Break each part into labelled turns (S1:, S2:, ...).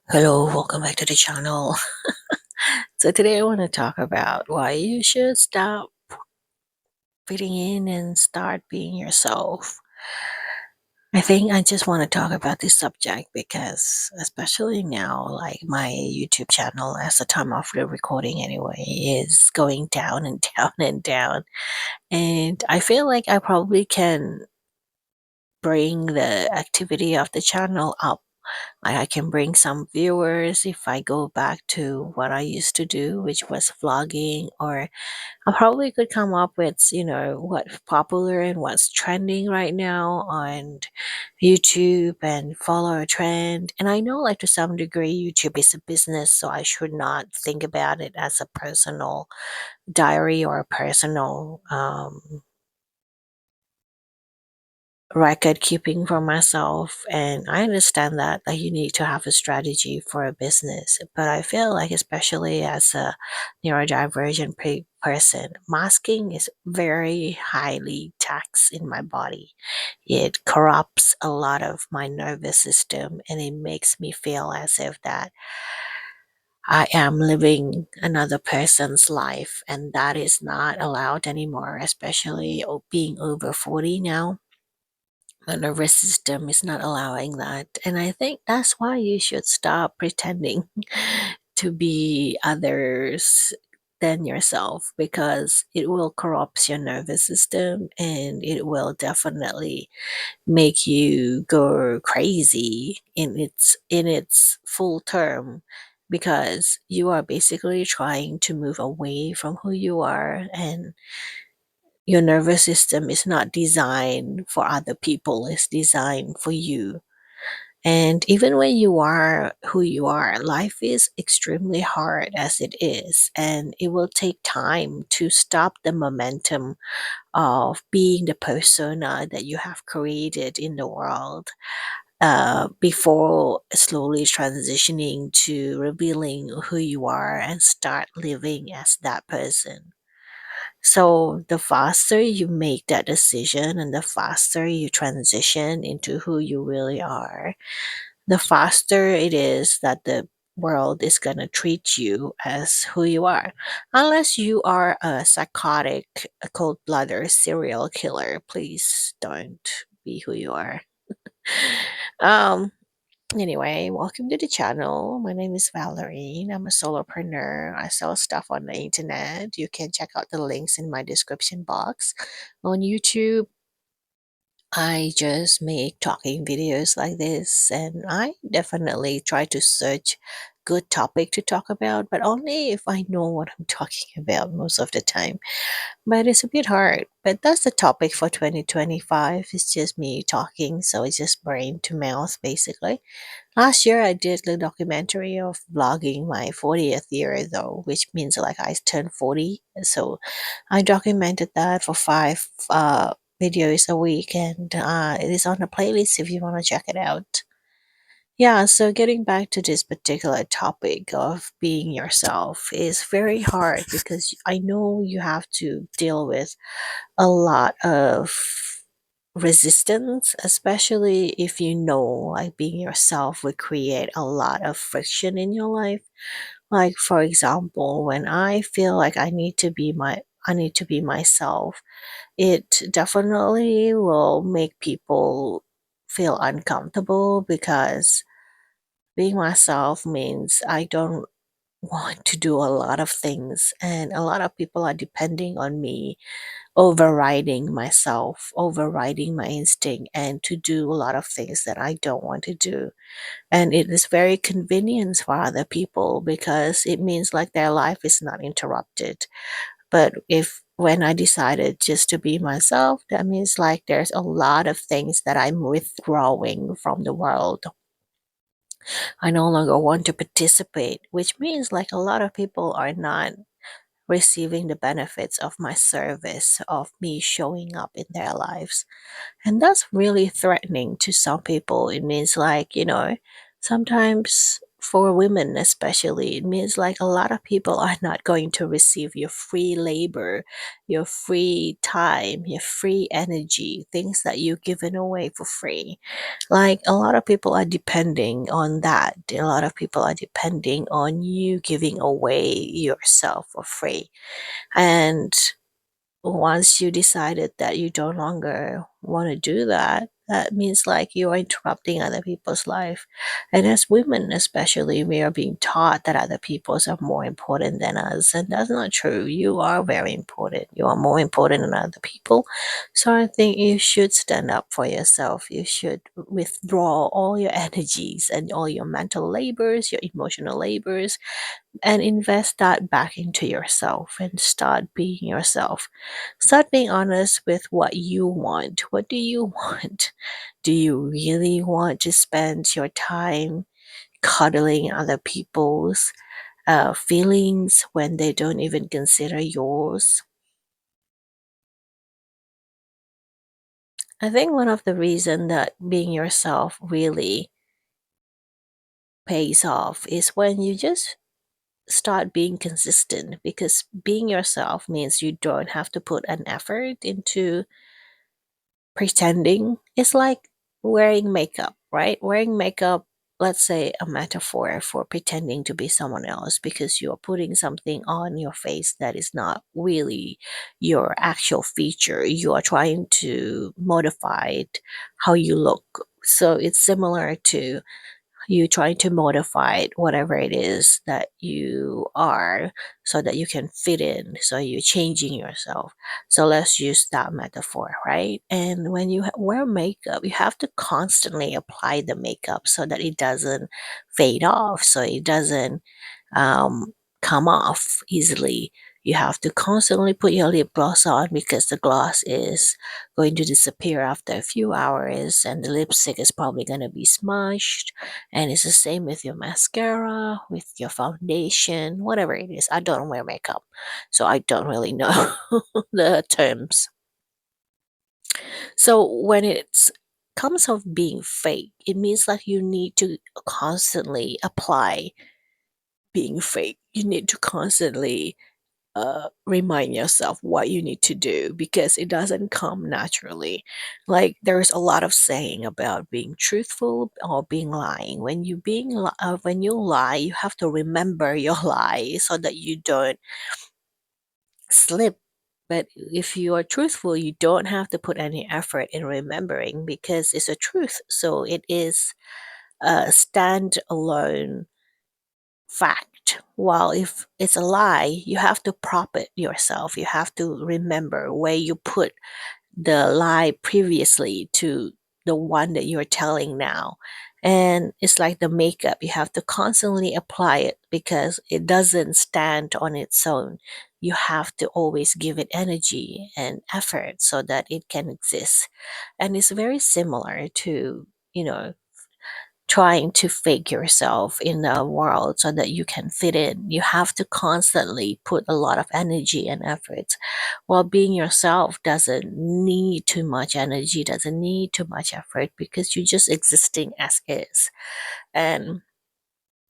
S1: Hello, welcome back to the channel. So today I want to talk about why you should stop fitting in and start being yourself. I think I just want to talk about this subject because especially now, like my YouTube channel as the time of the recording anyway is going down and down and down. And I feel like I probably can bring the activity of the channel up. Like I can bring some viewers if I go back to what I used to do, which was vlogging, or I probably could come up with, what's popular and what's trending right now on YouTube and follow a trend. And I know, like, to some degree, YouTube is a business, so I should not think about it as a personal diary or a personal record keeping for myself. And I understand that you need to have a strategy for a business, but I feel like, especially as a neurodivergent person, masking is very highly taxed in my body. It corrupts a lot of my nervous system, and it makes me feel as if that I am living another person's life, and that is not allowed anymore, especially being over 40 now. My nervous system is not allowing that. And I think that's why you should stop pretending to be others than yourself, because it will corrupt your nervous system and it will definitely make you go crazy in its full term, because you are basically trying to move away from who you are, and your nervous system is not designed for other people, it's designed for you. And even when you are who you are, life is extremely hard as it is, and it will take time to stop the momentum of being the persona that you have created in the world, before slowly transitioning to revealing who you are and start living as that person. So the faster you make that decision and the faster you transition into who you really are, the faster it is that the world is going to treat you as who you are. Unless you are a psychotic, a cold blooded serial killer, please don't be who you are. um, Anyway, welcome to the channel. My name is Valerie. I'm a solopreneur. I sell stuff on the internet. You can check out the links in my description box. On YouTube, I just make talking videos like this, and I definitely try to search good topic to talk about, but only if I know what I'm talking about most of the time. But it's a bit hard. But that's the topic for 2025. It's just me talking, so it's just brain to mouth basically. Last year, I did the documentary of vlogging my 40th year, though, which means like I turned 40. So I documented that for five videos a week, and it is on the playlist if you want to check it out. Yeah, so getting back to this particular topic of being yourself is very hard, because I know you have to deal with a lot of resistance, especially if you know like being yourself would create a lot of friction in your life. Like for example, when I feel like I need to be myself, it definitely will make people feel uncomfortable, because being myself means I don't want to do a lot of things, and a lot of people are depending on me overriding myself, overriding my instinct, and to do a lot of things that I don't want to do. And it is very convenient for other people, because it means like their life is not interrupted. But if when I decided just to be myself, that means like there's a lot of things that I'm withdrawing from the world. I no longer want to participate, which means like a lot of people are not receiving the benefits of my service, of me showing up in their lives. And that's really threatening to some people. It means like, sometimes for women especially, it means like a lot of people are not going to receive your free labor, your free time, your free energy, things that you've given away for free. Like a lot of people are depending on that. A lot of people are depending on you giving away yourself for free. And once you decided that you no longer want to do that, that means like you are interrupting other people's life. And as women, especially, we are being taught that other people's are more important than us. And that's not true. You are very important. You are more important than other people. So I think you should stand up for yourself. You should withdraw all your energies and all your mental labors, your emotional labors, and invest that back into yourself and start being yourself. Start being honest with what you want. What do you want? Do you really want to spend your time cuddling other people's feelings when they don't even consider yours? I think one of the reasons that being yourself really pays off is when you just start being consistent, because being yourself means you don't have to put an effort into pretending. It's like wearing makeup, right? Wearing makeup, let's say a metaphor for pretending to be someone else, because you're putting something on your face that is not really your actual feature. You are trying to modify it how you look. So it's similar to you trying to modify whatever it is that you are so that you can fit in. So you're changing yourself. So let's use that metaphor, right? And when you wear makeup, you have to constantly apply the makeup so that it doesn't fade off, so it doesn't um, come off easily. You have to constantly put your lip gloss on because the gloss is going to disappear after a few hours and the lipstick is probably going to be smudged. And it's the same with your mascara, with your foundation, whatever it is. I don't wear makeup, so I don't really know the terms. So when it comes of being fake, it means that you need to constantly apply being fake. You need to constantly remind yourself what you need to do because it doesn't come naturally. Like there's a lot of saying about being truthful or being lying. When you lie, you have to remember your lie so that you don't slip. But if you are truthful, you don't have to put any effort in remembering because it's a truth. So it is a standalone fact. While if it's a lie, you have to prop it yourself. You have to remember where you put the lie previously to the one that you're telling now. And it's like the makeup, you have to constantly apply it because it doesn't stand on its own. You have to always give it energy and effort so that it can exist. And it's very similar to, you know, trying to fake yourself in the world so that you can fit in. You have to constantly put a lot of energy and effort. While being yourself doesn't need too much energy, doesn't need too much effort because you're just existing as is. And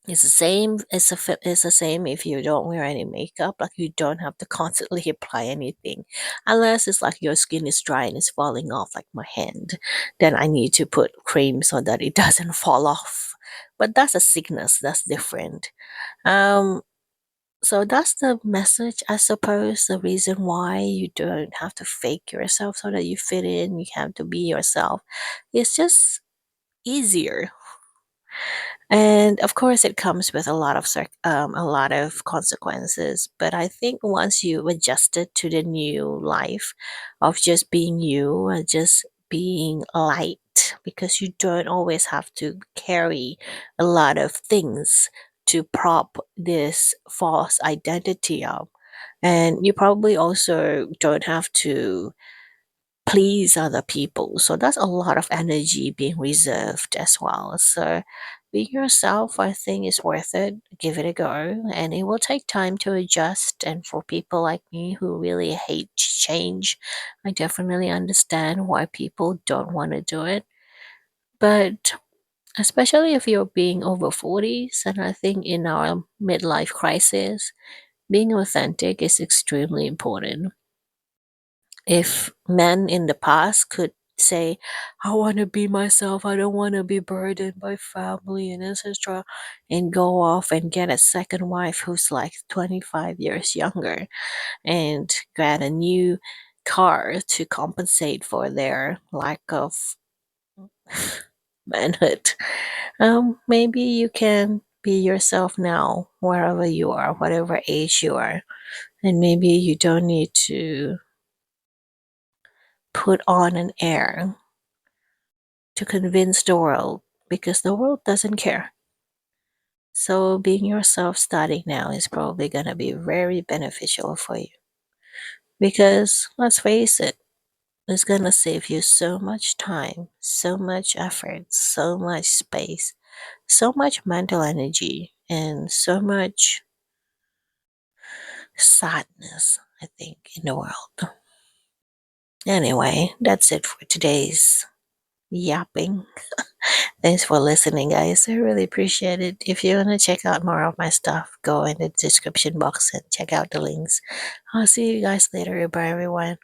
S1: it's the same. It's the same if you don't wear any makeup. Like you don't have to constantly apply anything, unless it's like your skin is dry and it's falling off, like my hand. Then I need to put cream so that it doesn't fall off. But that's a sickness. That's different. Um. So that's the message, I suppose. The reason why you don't have to fake yourself so that you fit in. You have to be yourself. It's just easier, and of course, it comes with a lot of consequences. But I think once you adjusted to the new life of just being you and just being light, because you don't always have to carry a lot of things to prop this false identity up. And you probably also don't have to please other people. So that's a lot of energy being reserved as well. So being yourself, I think, is worth it. Give it a go, and it will take time to adjust. And for people like me who really hate change, I definitely understand why people don't want to do it. But especially if you're being over 40s. And I think in our midlife crisis, being authentic is extremely important. If men in the past could say, I want to be myself, I don't want to be burdened by family and etc., and go off and get a second wife who's like 25 years younger and get a new car to compensate for their lack of manhood. Maybe you can be yourself now, wherever you are, whatever age you are, and maybe you don't need to put on an air to convince the world because the world doesn't care. So, being yourself starting now is probably going to be very beneficial for you because let's face it, it's going to save you so much time, so much effort, so much space, so much mental energy, and so much sadness, I think, in the world. Anyway, that's it for today's yapping. Thanks for listening, guys. I really appreciate it. If you want to check out more of my stuff, go in the description box and check out the links. I'll see you guys later. Bye, everyone.